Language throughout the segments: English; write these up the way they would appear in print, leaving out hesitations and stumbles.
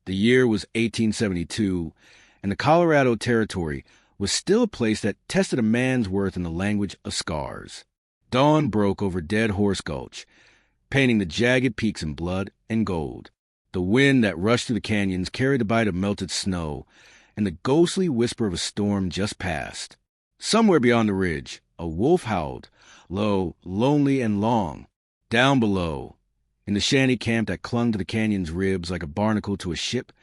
The year was 1872, and the Colorado Territory was still a place that tested a man's worth in the language of scars. Dawn broke over Dead Horse Gulch, painting the jagged peaks in blood and gold. The wind that rushed through the canyons carried a bite of melted snow, and the ghostly whisper of a storm just passed. Somewhere beyond the ridge, a wolf howled, low, lonely, and long. Down below, in the shanty camp that clung to the canyon's ribs like a barnacle to a ship,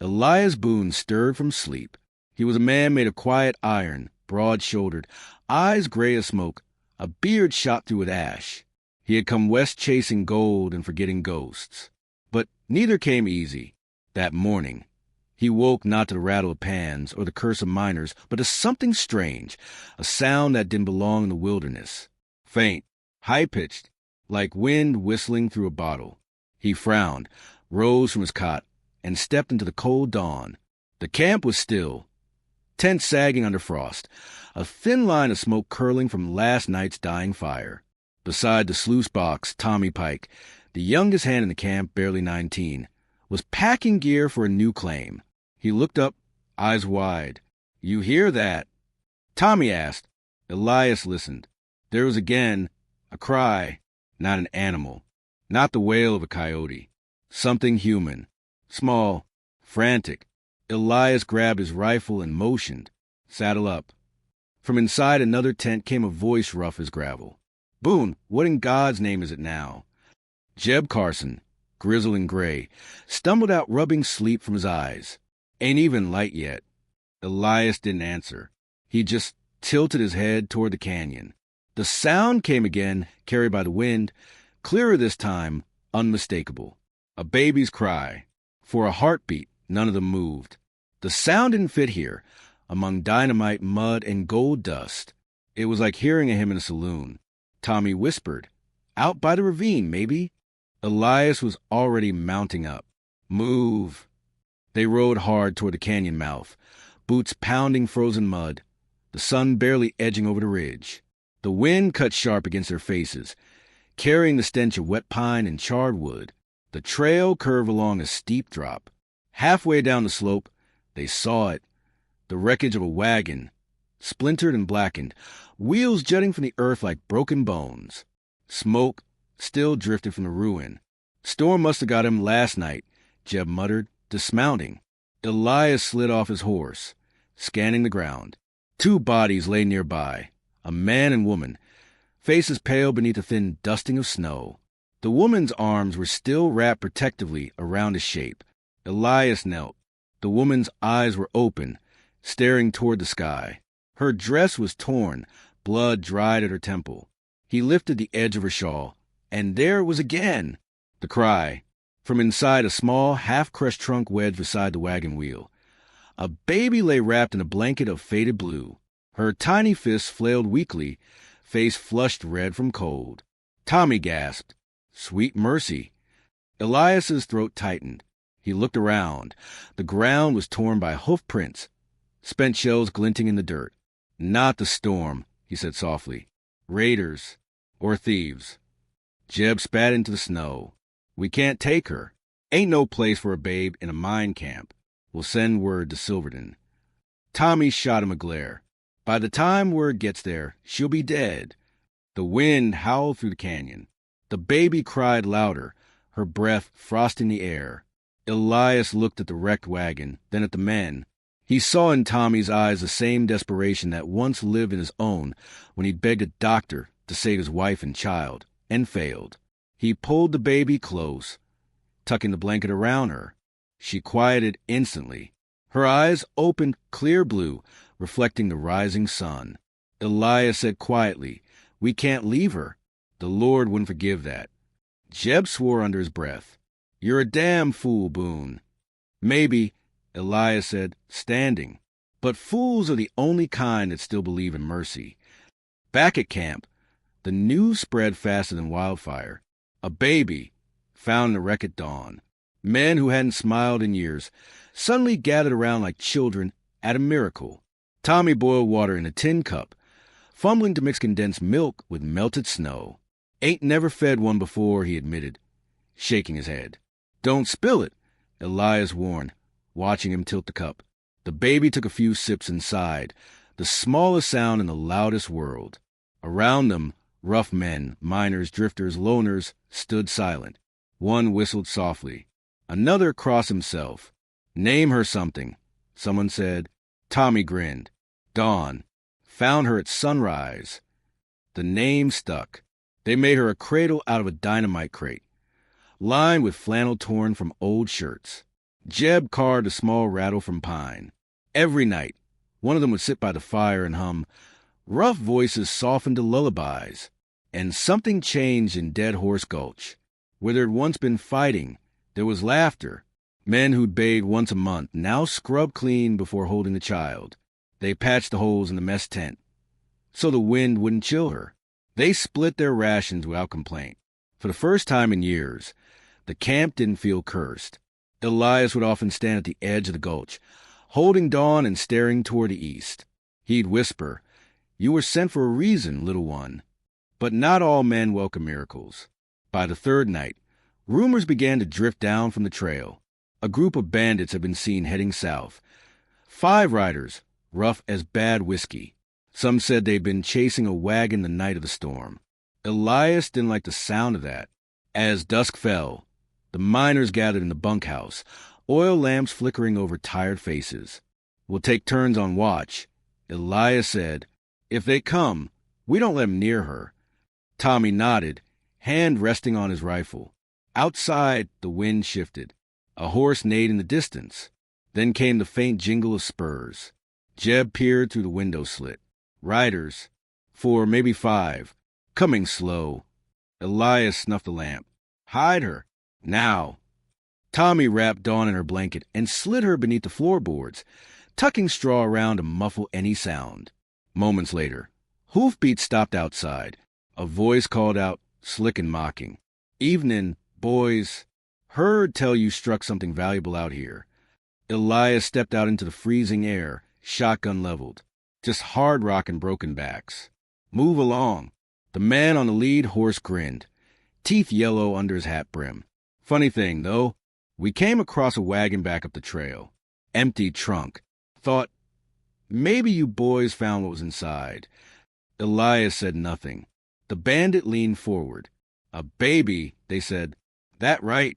Elias Boone stirred from sleep. He was a man made of quiet iron, broad-shouldered, eyes gray as smoke, a beard shot through with ash. He had come west chasing gold and forgetting ghosts. But neither came easy. That morning, he woke not to the rattle of pans or the curse of miners, but to something strange, a sound that didn't belong in the wilderness. Faint, high-pitched, like wind whistling through a bottle. He frowned, rose from his cot, and stepped into the cold dawn. The camp was still, tent sagging under frost, a thin line of smoke curling from last night's dying fire. Beside the sluice box, Tommy Pike, the youngest hand in the camp, barely 19, was packing gear for a new claim. He looked up, eyes wide. "You hear that?" Tommy asked. Elias listened. There was again a cry, not an animal, not the wail of a coyote. Something human, small, frantic. Elias grabbed his rifle and motioned. "Saddle up." From inside another tent came a voice rough as gravel. "Boone, what in God's name is it now?" Jeb Carson, grizzled and gray, stumbled out rubbing sleep from his eyes. "Ain't even light yet." Elias didn't answer. He just tilted his head toward the canyon. The sound came again, carried by the wind, clearer this time, unmistakable. A baby's cry. For a heartbeat, none of them moved. The sound didn't fit here, among dynamite, mud, and gold dust. It was like hearing him in a saloon. Tommy whispered, "Out by the ravine, maybe." Elias was already mounting up. "Move." They rode hard toward the canyon mouth, boots pounding frozen mud, the sun barely edging over the ridge. The wind cut sharp against their faces, carrying the stench of wet pine and charred wood. The trail curved along a steep drop. Halfway down the slope, they saw it, the wreckage of a wagon, splintered and blackened, wheels jutting from the earth like broken bones. Smoke still drifted from the ruin. "Storm must have got him last night," Jeb muttered, dismounting. Elias slid off his horse, scanning the ground. Two bodies lay nearby, a man and woman, faces pale beneath a thin dusting of snow. The woman's arms were still wrapped protectively around his shape. Elias knelt. The woman's eyes were open, staring toward the sky. Her dress was torn, blood dried at her temple. He lifted the edge of her shawl, and there it was again! The cry, from inside a small, half-crushed trunk wedged beside the wagon wheel. A baby lay wrapped in a blanket of faded blue. Her tiny fists flailed weakly, face flushed red from cold. Tommy gasped, "Sweet mercy." Elias's throat tightened. He looked around. The ground was torn by hoof prints, spent shells glinting in the dirt. "Not the storm," he said softly. "Raiders. Or thieves." Jeb spat into the snow. "We can't take her. Ain't no place for a babe in a mine camp. We'll send word to Silverton." Tommy shot him a glare. "By the time word gets there, she'll be dead." The wind howled through the canyon. The baby cried louder, her breath frosting the air. Elias looked at the wrecked wagon, then at the men. He saw in Tommy's eyes the same desperation that once lived in his own when he begged a doctor to save his wife and child, and failed. He pulled the baby close, tucking the blanket around her. She quieted instantly. Her eyes opened clear blue, reflecting the rising sun. Elias said quietly, "We can't leave her. The Lord wouldn't forgive that." Jeb swore under his breath. "You're a damn fool, Boone." "Maybe," Elias said, standing. "But fools are the only kind that still believe in mercy." Back at camp, the news spread faster than wildfire. A baby, found in the wreck at dawn. Men who hadn't smiled in years suddenly gathered around like children at a miracle. Tommy boiled water in a tin cup, fumbling to mix condensed milk with melted snow. "Ain't never fed one before," he admitted, shaking his head. "Don't spill it," Elias warned, watching him tilt the cup. The baby took a few sips and sighed, the smallest sound in the loudest world. Around them, rough men, miners, drifters, loners, stood silent. One whistled softly. Another crossed himself. Name her something, someone said. Tommy grinned. Dawn. Found her at sunrise. The name stuck. They made her a cradle out of a dynamite crate, lined with flannel torn from old shirts. Jeb carved a small rattle from pine. Every night, one of them would sit by the fire and hum. Rough voices softened to lullabies. And something changed in Dead Horse Gulch. Where there had once been fighting, there was laughter. Men who'd bathed once a month now scrubbed clean before holding the child. They patched the holes in the mess tent so the wind wouldn't chill her. They split their rations without complaint. For the first time in years, the camp didn't feel cursed. Elias would often stand at the edge of the gulch, holding Dawn and staring toward the east. He'd whisper, "You were sent for a reason, little one." But not all men welcome miracles. By the third night, rumors began to drift down from the trail. A group of bandits had been seen heading south. 5 riders, rough as bad whiskey. Some said they'd been chasing a wagon the night of the storm. Elias didn't like the sound of that. As dusk fell, the miners gathered in the bunkhouse, oil lamps flickering over tired faces. "We'll take turns on watch," Elias said. "If they come, we don't let them near her." Tommy nodded, hand resting on his rifle. Outside, the wind shifted. A horse neighed in the distance. Then came the faint jingle of spurs. Jeb peered through the window slit. Riders, 4, maybe 5, coming slow. Elias snuffed the lamp. "Hide her. Now." Tommy wrapped Dawn in her blanket and slid her beneath the floorboards, tucking straw around to muffle any sound. Moments later, hoofbeats stopped outside. A voice called out, slick and mocking. "Evening, boys. Heard tell you struck something valuable out here." Elias stepped out into the freezing air, shotgun leveled. "Just hard rock and broken backs." "Move along." The man on the lead horse grinned, teeth yellow under his hat brim. "Funny thing, though, we came across a wagon back up the trail. Empty trunk. Thought, maybe you boys found what was inside." Elias said nothing. The bandit leaned forward. "A baby," they said. "That right?"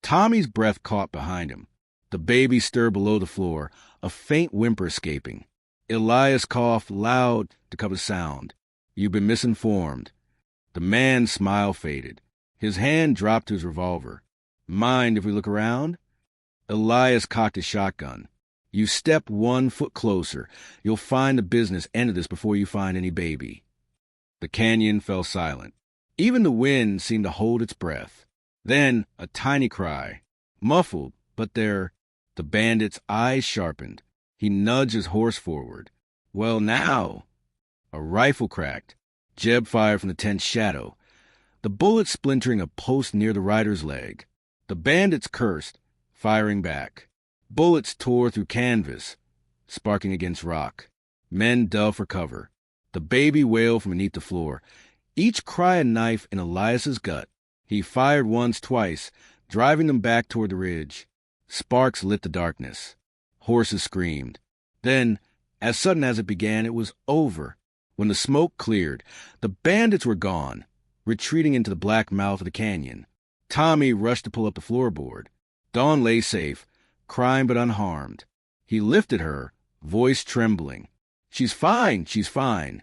Tommy's breath caught behind him. The baby stirred below the floor, a faint whimper escaping. Elias coughed loud to cover sound. "You've been misinformed." The man's smile faded. His hand dropped to his revolver. "Mind if we look around?" Elias cocked his shotgun. "You step 1 foot closer, you'll find the business end of this before you find any baby." The canyon fell silent. Even the wind seemed to hold its breath. Then a tiny cry, muffled, but there. The bandit's eyes sharpened. He nudged his horse forward. "Well, now." A rifle cracked. Jeb fired from the tent's shadow, the bullet splintering a post near the rider's leg. The bandits cursed, firing back. Bullets tore through canvas, sparking against rock. Men dove for cover. The baby wailed from beneath the floor, each cry a knife in Elias's gut. He fired once, twice, driving them back toward the ridge. Sparks lit the darkness. Horses screamed. Then, as sudden as it began, it was over. When the smoke cleared, the bandits were gone, retreating into the black mouth of the canyon. Tommy rushed to pull up the floorboard. Dawn lay safe, crying but unharmed. He lifted her, voice trembling. She's fine.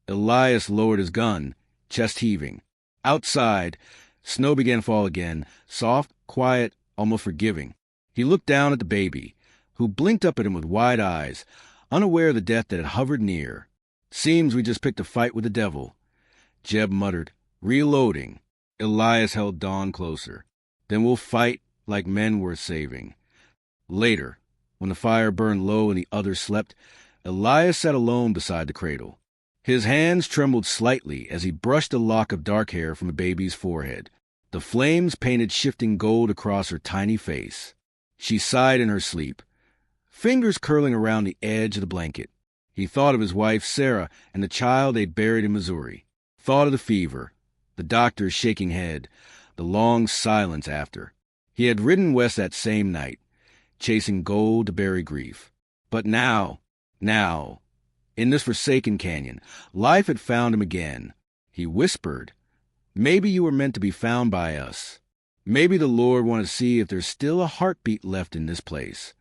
Elias lowered his gun, chest heaving. Outside, snow began to fall again, soft, quiet, almost forgiving. He looked down at the baby, who blinked up at him with wide eyes, unaware of the death that had hovered near. "Seems we just picked a fight with the devil," Jeb muttered, reloading. Elias held Dawn closer. "Then we'll fight like men worth saving." Later, when the fire burned low and the others slept, Elias sat alone beside the cradle. His hands trembled slightly as he brushed a lock of dark hair from the baby's forehead. The flames painted shifting gold across her tiny face. She sighed in her sleep, fingers curling around the edge of the blanket. He thought of his wife, Sarah, and the child they'd buried in Missouri. Thought of the fever, the doctor's shaking head, the long silence after. He had ridden west that same night, chasing gold to bury grief. But now, in this forsaken canyon, life had found him again. He whispered, "Maybe you were meant to be found by us. Maybe the Lord wanted to see if there's still a heartbeat left in this place."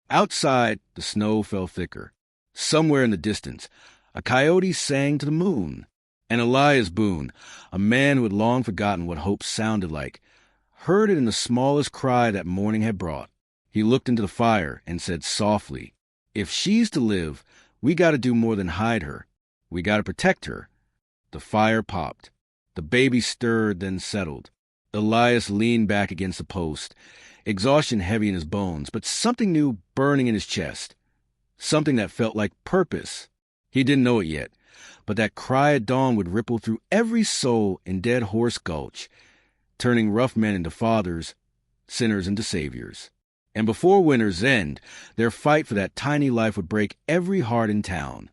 Outside, the snow fell thicker. Somewhere in the distance, a coyote sang to the moon. And Elias Boone, a man who had long forgotten what hope sounded like, heard it in the smallest cry that morning had brought. He looked into the fire and said softly, "If she's to live, we got to do more than hide her. We got to protect her." The fire popped. The baby stirred, then settled. Elias leaned back against the post, exhaustion heavy in his bones, but something new burning in his chest. Something that felt like purpose. He didn't know it yet, but that cry at dawn would ripple through every soul in Dead Horse Gulch, turning rough men into fathers, sinners into saviors. And before winter's end, their fight for that tiny life would break every heart in town.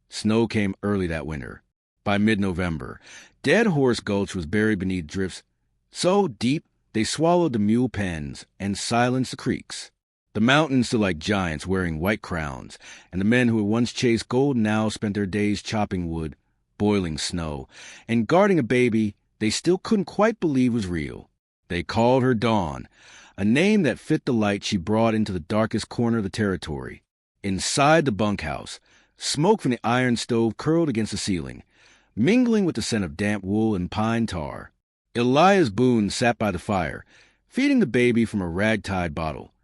Snow came early that winter. By mid-November, Dead Horse Gulch was buried beneath drifts so deep they swallowed the mule pens and silenced the creeks. The mountains stood like giants wearing white crowns, and the men who had once chased gold now spent their days chopping wood, boiling snow, and guarding a baby they still couldn't quite believe was real. They called her Dawn, a name that fit the light she brought into the darkest corner of the territory. Inside the bunkhouse, smoke from the iron stove curled against the ceiling, mingling with the scent of damp wool and pine tar. Elias Boone sat by the fire, feeding the baby from a ragtide bottle,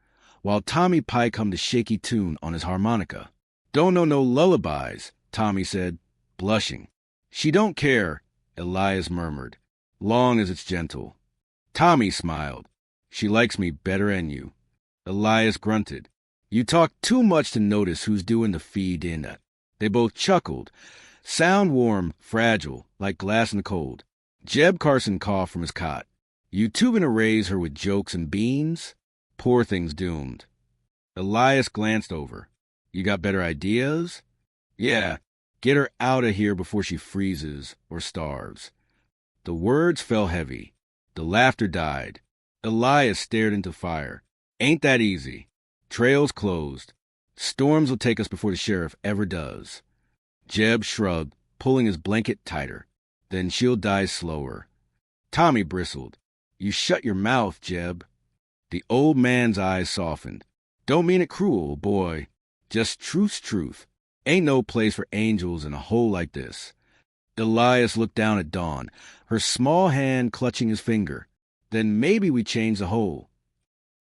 while Tommy Pike hummed a shaky tune on his harmonica. "Don't know no lullabies," Tommy said, blushing. "She don't care," Elias murmured, "long as it's gentle." Tommy smiled. "She likes me better'n you." Elias grunted. "You talk too much to notice who's doing the feed in it." They both chuckled, sound warm, fragile, like glass in the cold. Jeb Carson coughed from his cot. "You two gonna raise her with jokes and beans? Poor thing's doomed." Elias glanced over. "You got better ideas?" "Yeah, get her out of here before she freezes or starves." The words fell heavy. The laughter died. Elias stared into fire. "Ain't that easy. Trails closed. Storms will take us before the sheriff ever does." Jeb shrugged, pulling his blanket tighter. "Then she'll die slower." Tommy bristled. "You shut your mouth, Jeb." The old man's eyes softened. "Don't mean it cruel, boy. Just truth's truth. Ain't no place for angels in a hole like this." Elias looked down at Dawn, her small hand clutching his finger. "Then maybe we change the hole."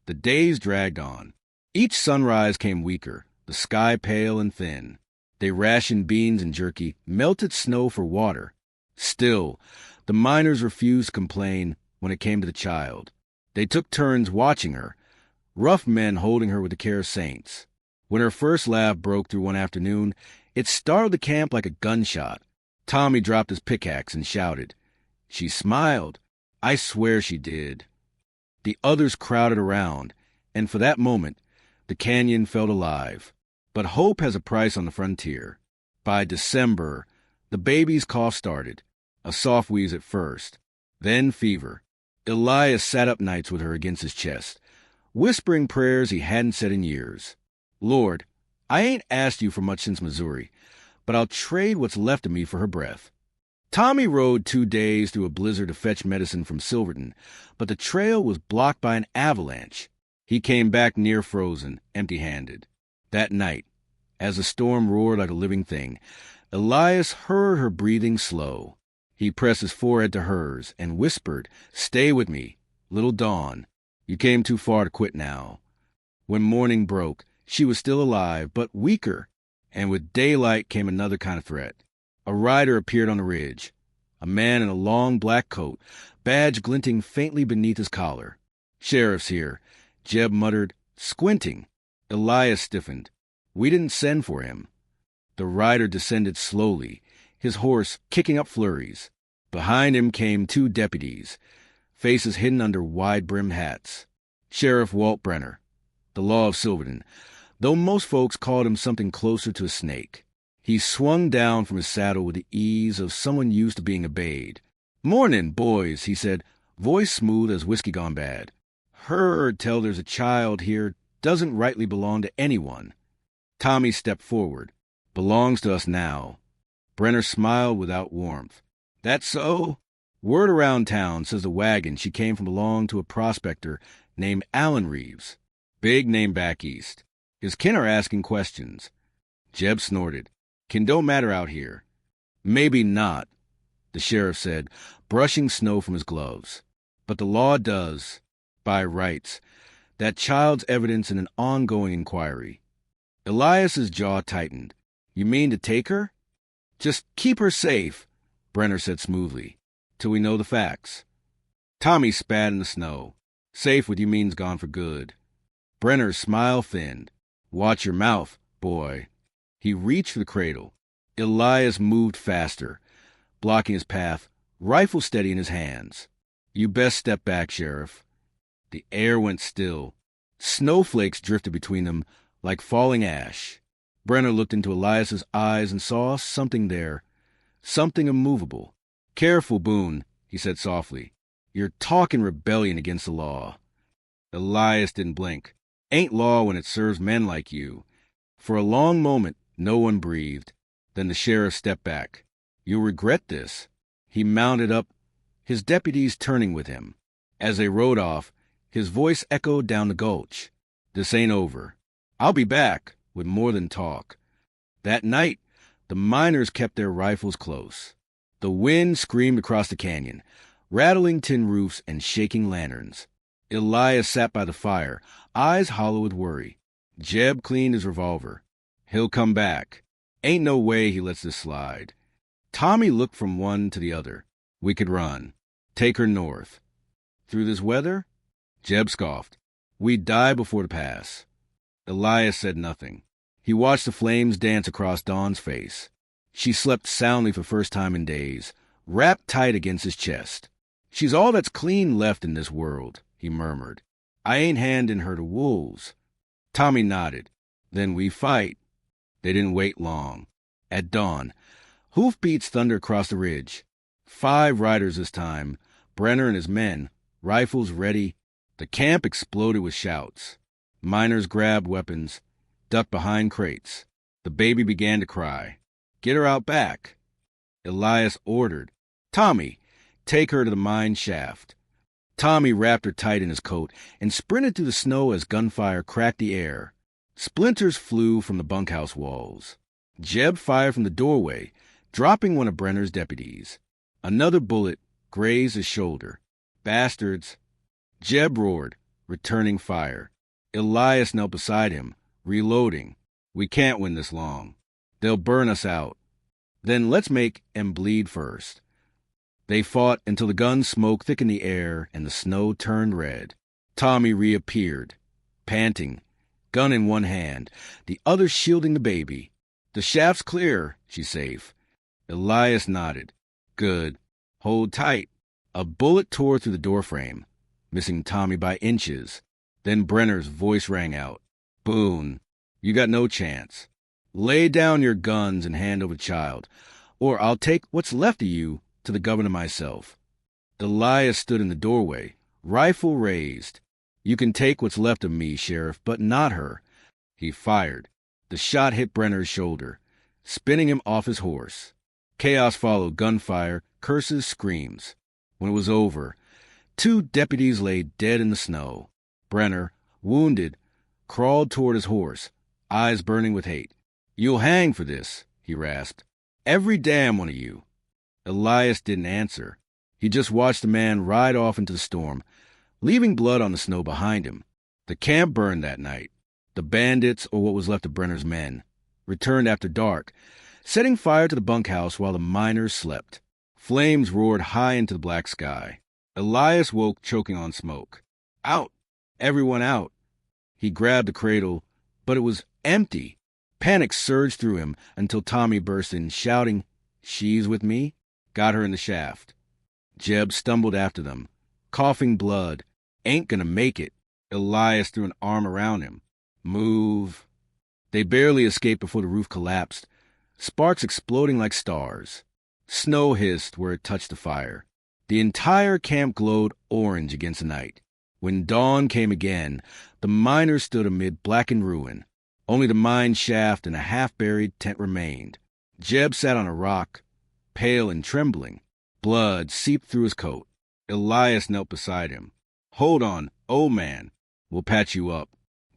The days dragged on. Each sunrise came weaker, the sky pale and thin. They rationed beans and jerky, melted snow for water. Still, the miners refused to complain when it came to the child. They took turns watching her, rough men holding her with the care of saints. When her first laugh broke through one afternoon, it startled the camp like a gunshot. Tommy dropped his pickaxe and shouted. "She smiled. I swear she did." The others crowded around, and for that moment, the canyon felt alive. But hope has a price on the frontier. By December, the baby's cough started, a soft wheeze at first, then fever. Elias sat up nights with her against his chest, whispering prayers he hadn't said in years. "Lord, I ain't asked you for much since Missouri, but I'll trade what's left of me for her breath." Tommy rode 2 days through a blizzard to fetch medicine from Silverton, but the trail was blocked by an avalanche. He came back near frozen, empty-handed. That night, as the storm roared like a living thing, Elias heard her breathing slow. He pressed his forehead to hers and whispered, "Stay with me, little Dawn. You came too far to quit now." When morning broke, she was still alive, but weaker, and with daylight came another kind of threat. A rider appeared on the ridge, a man in a long black coat, badge glinting faintly beneath his collar. "Sheriff's here," Jeb muttered, squinting. Elias stiffened. "We didn't send for him." The rider descended slowly, his horse kicking up flurries. Behind him came 2 deputies, faces hidden under wide-brimmed hats. Sheriff Walt Brenner, the law of Silverton, though most folks called him something closer to a snake. He swung down from his saddle with the ease of someone used to being obeyed. "Mornin', boys," he said, voice smooth as whiskey gone bad. Heard tell there's a child here doesn't rightly belong to anyone. Tommy stepped forward. Belongs to us now. Brenner smiled without warmth. That so? Word around town says the wagon she came from belonged to a prospector named Allen Reeves. Big name back east. His kin are asking questions. Jeb snorted. Kin don't matter out here. Maybe not, the sheriff said, brushing snow from his gloves. But the law does, by rights, that child's evidence in an ongoing inquiry. Elias's jaw tightened. You mean to take her? Just keep her safe, Brenner said smoothly, till we know the facts. Tommy spat in the snow. Safe with you means gone for good. Brenner's smile thinned. Watch your mouth, boy. He reached for the cradle. Elias moved faster, blocking his path, rifle steady in his hands. You best step back, Sheriff. The air went still. Snowflakes drifted between them like falling ash. Brenner looked into Elias's eyes and saw something there, something immovable. Careful, Boone, he said softly. You're talking rebellion against the law. Elias didn't blink. Ain't law when it serves men like you. For a long moment, no one breathed. Then the sheriff stepped back. You'll regret this. He mounted up, his deputies turning with him. As they rode off, his voice echoed down the gulch. This ain't over. I'll be back with more than talk. That night, the miners kept their rifles close. The wind screamed across the canyon, rattling tin roofs and shaking lanterns. Elias sat by the fire, eyes hollow with worry. Jeb cleaned his revolver. He'll come back. Ain't no way he lets this slide. Tommy looked from one to the other. We could run. Take her north. Through this weather? Jeb scoffed. We'd die before the pass. Elias said nothing. He watched the flames dance across Dawn's face. She slept soundly for the first time in days, wrapped tight against his chest. She's all that's clean left in this world, he murmured. I ain't handing her to wolves. Tommy nodded. Then we fight. They didn't wait long. At dawn, hoofbeats thundered across the ridge. 5 riders this time, Brenner and his men, rifles ready. The camp exploded with shouts. Miners grabbed weapons, ducked behind crates. The baby began to cry. Get her out back. Elias ordered. Tommy, take her to the mine shaft. Tommy wrapped her tight in his coat and sprinted through the snow as gunfire cracked the air. Splinters flew from the bunkhouse walls. Jeb fired from the doorway, dropping one of Brenner's deputies. Another bullet grazed his shoulder. Bastards. Jeb roared, returning fire. Elias knelt beside him, reloading. We can't win this long. They'll burn us out. Then let's make 'em bleed first. They fought until the gun smoke thickened the air and the snow turned red. Tommy reappeared, panting, gun in one hand, the other shielding the baby. The shaft's clear, she's safe. Elias nodded. Good. Hold tight. A bullet tore through the doorframe, missing Tommy by inches. Then Brenner's voice rang out. Boone, you got no chance. Lay down your guns and hand over the child, or I'll take what's left of you to the governor myself. Elias stood in the doorway, rifle raised. You can take what's left of me, Sheriff, but not her. He fired. The shot hit Brenner's shoulder, spinning him off his horse. Chaos followed, gunfire, curses, screams. When it was over, 2 deputies lay dead in the snow. Brenner, wounded, crawled toward his horse, eyes burning with hate. You'll hang for this, he rasped. Every damn one of you. Elias didn't answer. He just watched the man ride off into the storm, leaving blood on the snow behind him. The camp burned that night. The bandits, or what was left of Brenner's men, returned after dark, setting fire to the bunkhouse while the miners slept. Flames roared high into the black sky. Elias woke, choking on smoke. Out! Everyone out! He grabbed the cradle, but it was empty. Panic surged through him until Tommy burst in, shouting, She's with me? Got her in the shaft. Jeb stumbled after them, coughing blood. Ain't gonna make it. Elias threw an arm around him. Move. They barely escaped before the roof collapsed, sparks exploding like stars. Snow hissed where it touched the fire. The entire camp glowed orange against the night. When dawn came again, the miners stood amid blackened ruin. Only the mine shaft and a half-buried tent remained. Jeb sat on a rock, pale and trembling. Blood seeped through his coat. Elias knelt beside him. "Hold on, old man. We'll patch you up."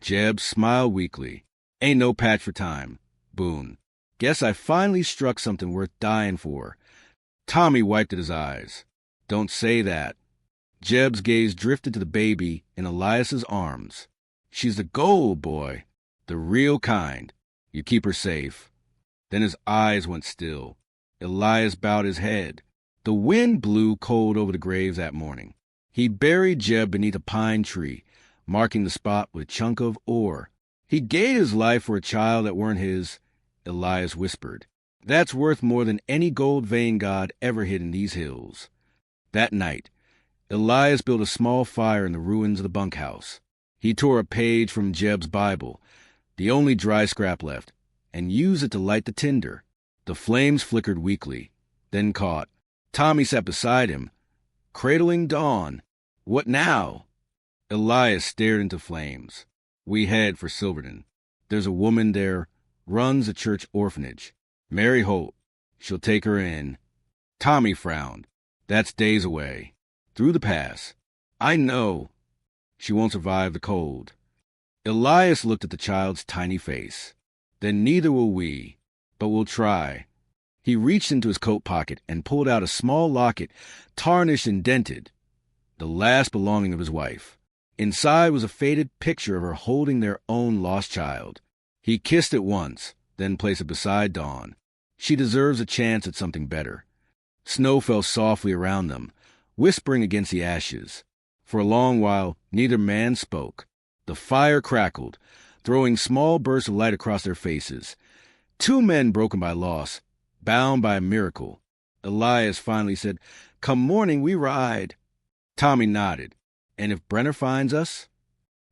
Jeb smiled weakly. "Ain't no patch for time, Boone. Guess I finally struck something worth dying for." Tommy wiped at his eyes. "Don't say that." Jeb's gaze drifted to the baby in Elias's arms. "She's the gold, boy. The real kind. You keep her safe." Then his eyes went still. Elias bowed his head. The wind blew cold over the graves that morning. He buried Jeb beneath a pine tree, marking the spot with a chunk of ore. He gave his life for a child that weren't his, Elias whispered. "That's worth more than any gold vein god ever hid in these hills." That night, Elias built a small fire in the ruins of the bunkhouse. He tore a page from Jeb's Bible, the only dry scrap left, and used it to light the tinder. The flames flickered weakly, then caught. Tommy sat beside him, cradling dawn. "What now?" Elias stared into flames. "We head for Silverton. There's a woman there, runs a church orphanage. Mary Holt. She'll take her in." Tommy frowned. "That's days away. Through the pass." "I know. She won't survive the cold." Elias looked at the child's tiny face. "Then neither will we, but we'll try." He reached into his coat pocket and pulled out a small locket, tarnished and dented, the last belonging of his wife. Inside was a faded picture of her holding their own lost child. He kissed it once, then placed it beside Dawn. She deserves a chance at something better. Snow fell softly around them, whispering against the ashes. For a long while, neither man spoke. The fire crackled, throwing small bursts of light across their faces. Two men broken by loss, bound by a miracle. Elias finally said, "Come morning, we ride." Tommy nodded. "And if Brenner finds us?"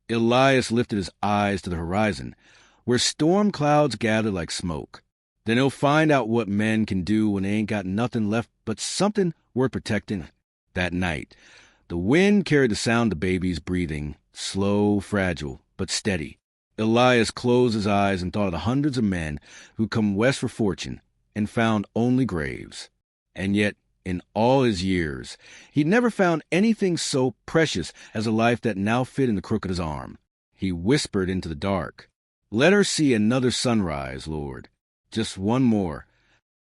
Elias lifted his eyes to the horizon, where storm clouds gathered like smoke. "Then he'll find out what men can do when they ain't got nothing left but something worth protecting." That night, the wind carried the sound of babies breathing, slow, fragile, but steady. Elias closed his eyes and thought of the hundreds of men who come west for fortune and found only graves. And yet, in all his years, he'd never found anything so precious as a life that now fit in the crook of his arm. He whispered into the dark, "Let her see another sunrise, Lord. Just one more."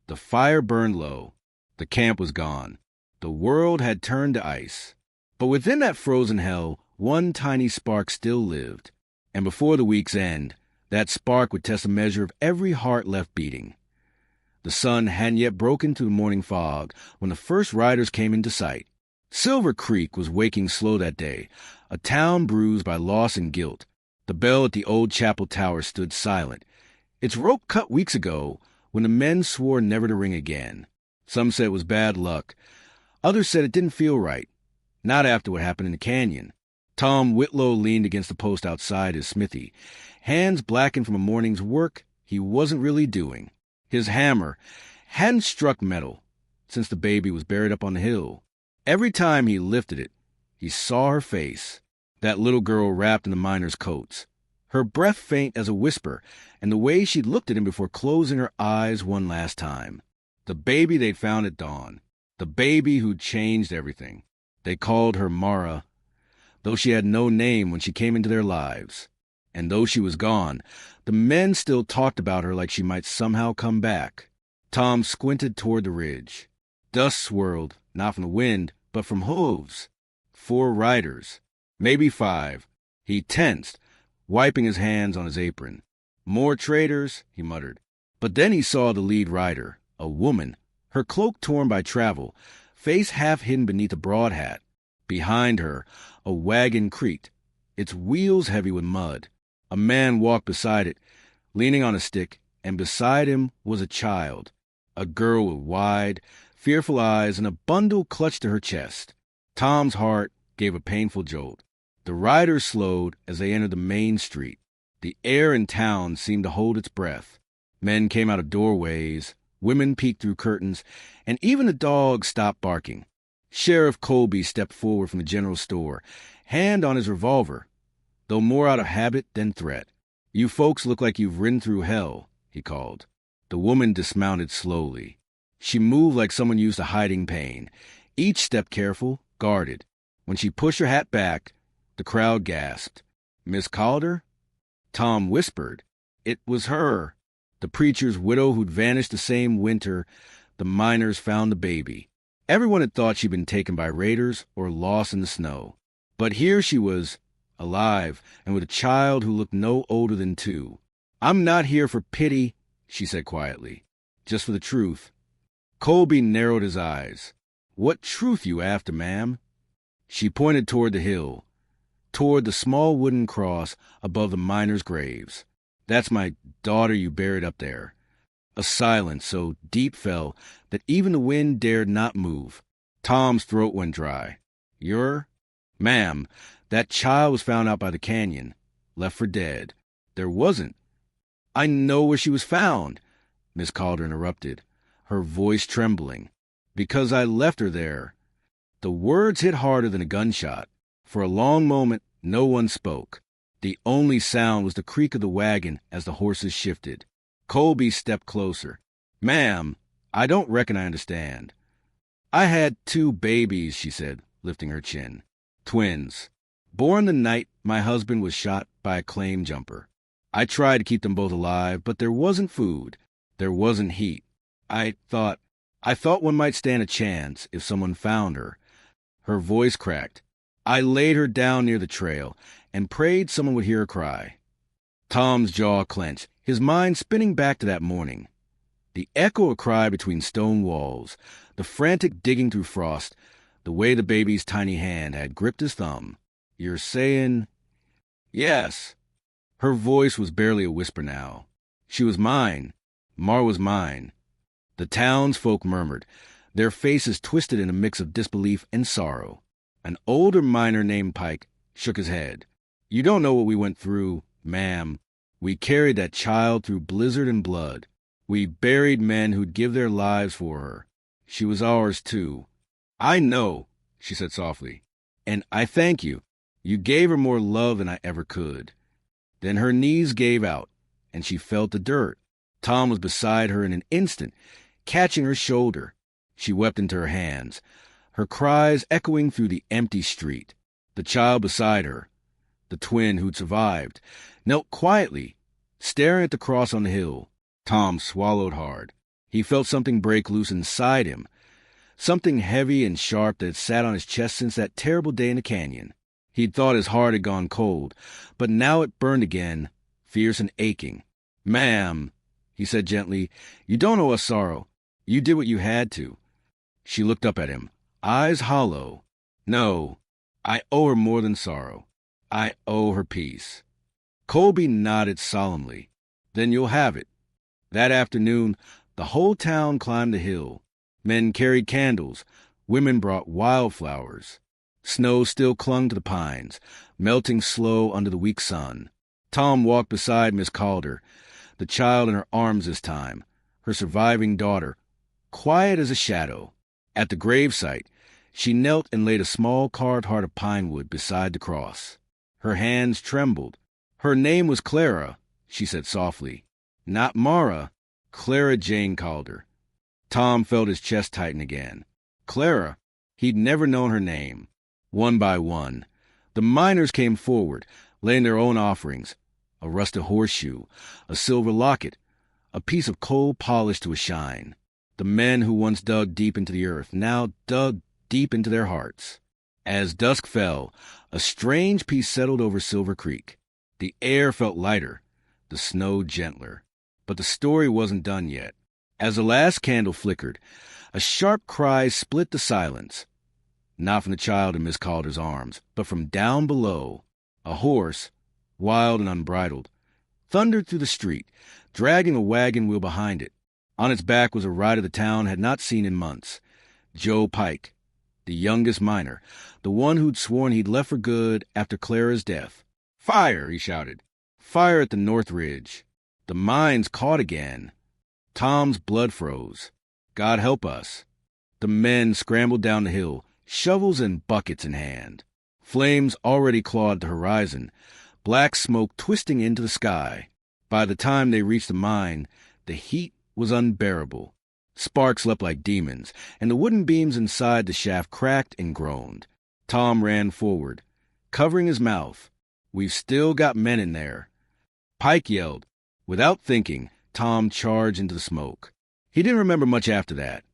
The fire burned low. The camp was gone. The world had turned to ice. But within that frozen hell, one tiny spark still lived. And before the week's end, that spark would test a measure of every heart left beating. The sun hadn't yet broken through the morning fog when the first riders came into sight. Silver Creek was waking slow that day, a town bruised by loss and guilt. The bell at the old chapel tower stood silent, its rope cut weeks ago when the men swore never to ring again. Some said it was bad luck. Others said it didn't feel right, not after what happened in the canyon. Tom Whitlow leaned against the post outside his smithy, hands blackened from a morning's work he wasn't really doing. His hammer hadn't struck metal since the baby was buried up on the hill. Every time he lifted it, he saw her face, that little girl wrapped in the miners' coats, her breath faint as a whisper, and the way she'd looked at him before closing her eyes one last time. The baby they'd found at dawn, the baby who'd changed everything. They called her Mara, though she had no name when she came into their lives. And though she was gone, the men still talked about her like she might somehow come back. Tom squinted toward the ridge. Dust swirled, not from the wind, but from hooves. 4 riders, maybe 5. He tensed, wiping his hands on his apron. "More traitors," he muttered. But then he saw the lead rider, a woman, her cloak torn by travel, face half hidden beneath a broad hat. Behind her, a wagon creaked, its wheels heavy with mud. A man walked beside it, leaning on a stick, and beside him was a child, a girl with wide, fearful eyes and a bundle clutched to her chest. Tom's heart gave a painful jolt. The riders slowed as they entered the main street. The air in town seemed to hold its breath. Men came out of doorways, women peeked through curtains, and even the dogs stopped barking. Sheriff Colby stepped forward from the general store, hand on his revolver, though more out of habit than threat. "You folks look like you've ridden through hell," he called. The woman dismounted slowly. She moved like someone used to hiding pain, each step careful, guarded. When she pushed her hat back, the crowd gasped. "Miss Calder?" Tom whispered. It was her, the preacher's widow who'd vanished the same winter the miners found the baby. Everyone had thought she'd been taken by raiders or lost in the snow. But here she was, alive, and with a child who looked no older than 2. "I'm not here for pity," she said quietly, "just for the truth." Colby narrowed his eyes. "What truth you after, ma'am?" She pointed toward the hill, toward the small wooden cross above the miners' graves. "That's my daughter you buried up there." A silence so deep fell that even the wind dared not move. Tom's throat went dry. "Ma'am, that child was found out by the canyon, left for dead." "There wasn't." "I know where she was found," Miss Calder interrupted, her voice trembling. "Because I left her there." The words hit harder than a gunshot. For a long moment, no one spoke. The only sound was the creak of the wagon as the horses shifted. Colby stepped closer. "Ma'am, I don't reckon I understand." "I had 2 babies," she said, lifting her chin. "Twins. Born the night my husband was shot by a claim jumper. I tried to keep them both alive, but there wasn't food. There wasn't heat. I thought one might stand a chance if someone found her." Her voice cracked. "I laid her down near the trail and prayed someone would hear her cry." Tom's jaw clenched, his mind spinning back to that morning. The echo of a cry between stone walls, the frantic digging through frost, the way the baby's tiny hand had gripped his thumb. "You're saying—" "Yes." Her voice was barely a whisper now. "She was mine. Mar was mine." The townsfolk murmured, their faces twisted in a mix of disbelief and sorrow. An older miner named Pike shook his head. "You don't know what we went through, ma'am. We carried that child through blizzard and blood. We buried men who'd give their lives for her. She was ours, too." "I know," she said softly, "and I thank you. You gave her more love than I ever could." Then her knees gave out, and she felt the dirt. Tom was beside her in an instant, catching her shoulder. She wept into her hands, her cries echoing through the empty street. The child beside her, the twin who'd survived, knelt quietly, staring at the cross on the hill. Tom swallowed hard. He felt something break loose inside him, something heavy and sharp that had sat on his chest since that terrible day in the canyon. He'd thought his heart had gone cold, but now it burned again, fierce and aching. "Ma'am," he said gently, "you don't owe us sorrow. You did what you had to." She looked up at him, eyes hollow. "No, I owe her more than sorrow. I owe her peace." Colby nodded solemnly. "Then you'll have it." That afternoon, the whole town climbed the hill. Men carried candles. Women brought wildflowers. Snow still clung to the pines, melting slow under the weak sun. Tom walked beside Miss Calder, the child in her arms this time, her surviving daughter, quiet as a shadow. At the gravesite, she knelt and laid a small carved heart of pine wood beside the cross. Her hands trembled. "Her name was Clara," she said softly. "Not Mara. Clara Jane Calder." Tom felt his chest tighten again. Clara. He'd never known her name. One by one, the miners came forward, laying their own offerings: a rusted horseshoe, a silver locket, a piece of coal polished to a shine. The men who once dug deep into the earth now dug deep into their hearts. As dusk fell, a strange peace settled over Silver Creek. The air felt lighter, the snow gentler. But the story wasn't done yet. As the last candle flickered, a sharp cry split the silence. Not from the child in Miss Calder's arms, but from down below. A horse, wild and unbridled, thundered through the street, dragging a wagon wheel behind it. On its back was a rider the town had not seen in months. Joe Pike, the youngest miner, the one who'd sworn he'd left for good after Clara's death. "Fire!" he shouted. "Fire at the North Ridge. The mine's caught again." Tom's blood froze. "God help us." The men scrambled down the hill, shovels and buckets in hand. Flames already clawed the horizon, black smoke twisting into the sky. By the time they reached the mine, the heat was unbearable. Sparks leapt like demons, and the wooden beams inside the shaft cracked and groaned. Tom ran forward, covering his mouth. "We've still got men in there." Pike yelled. Without thinking, Tom charged into the smoke. He didn't remember much after that.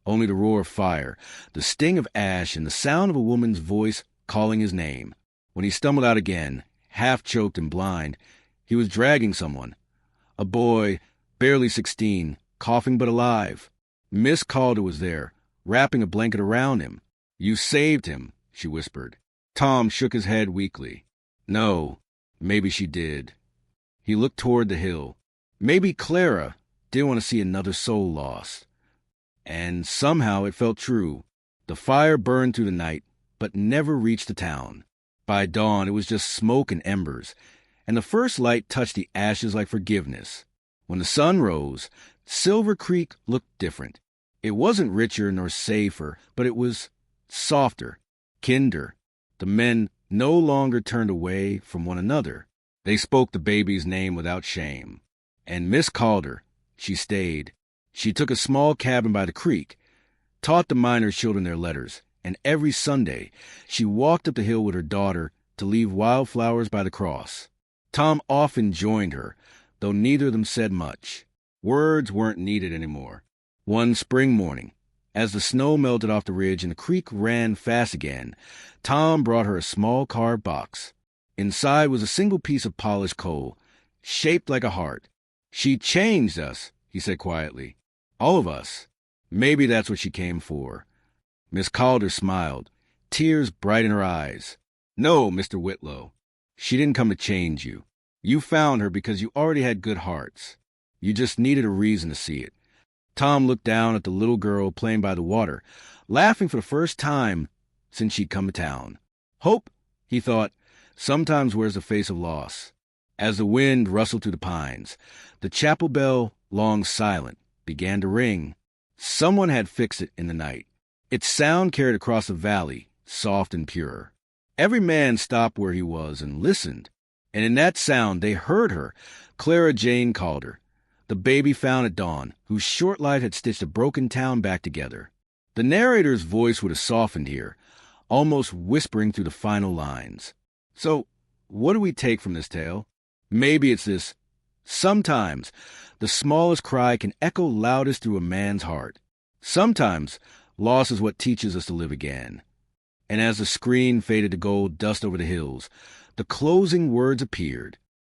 Only the roar of fire, the sting of ash, and the sound of a woman's voice calling his name. When he stumbled out again, half-choked and blind, he was dragging someone. A boy, barely 16, coughing but alive. Miss Calder was there, wrapping a blanket around him. "You saved him," she whispered. Tom shook his head weakly. No, maybe she did. He looked toward the hill. Maybe Clara didn't want to see another soul lost. And somehow it felt true. The fire burned through the night, but never reached the town. By dawn, it was just smoke and embers, and the first light touched the ashes like forgiveness. When the sun rose, Silver Creek looked different. It wasn't richer nor safer, but it was softer, kinder. The men no longer turned away from one another. They spoke the baby's name without shame. And Miss Calder, she stayed. She took a small cabin by the creek, taught the miners' children their letters, and every Sunday she walked up the hill with her daughter to leave wildflowers by the cross. Tom often joined her, though neither of them said much. Words weren't needed anymore. One spring morning, as the snow melted off the ridge and the creek ran fast again, Tom brought her a small carved box. Inside was a single piece of polished coal, shaped like a heart. "She changed us," he said quietly. "All of us. Maybe that's what she came for." Miss Calder smiled, tears bright in her eyes. "No, Mr. Whitlow. She didn't come to change you. You found her because you already had good hearts. You just needed a reason to see it." Tom looked down at the little girl playing by the water, laughing for the first time since she'd come to town. Hope, he thought, sometimes wears the face of loss. As the wind rustled through the pines, the chapel bell, long silent, began to ring. Someone had fixed it in the night. Its sound carried across the valley, soft and pure. Every man stopped where he was and listened. And in that sound they heard her, Clara Jane Calder, the baby found at dawn, whose short life had stitched a broken town back together. The narrator's voice would have softened here, almost whispering through the final lines. So, what do we take from this tale? Maybe it's this: sometimes the smallest cry can echo loudest through a man's heart. Sometimes loss is what teaches us to live again. And as the screen faded to gold dust over the hills, the closing words appeared.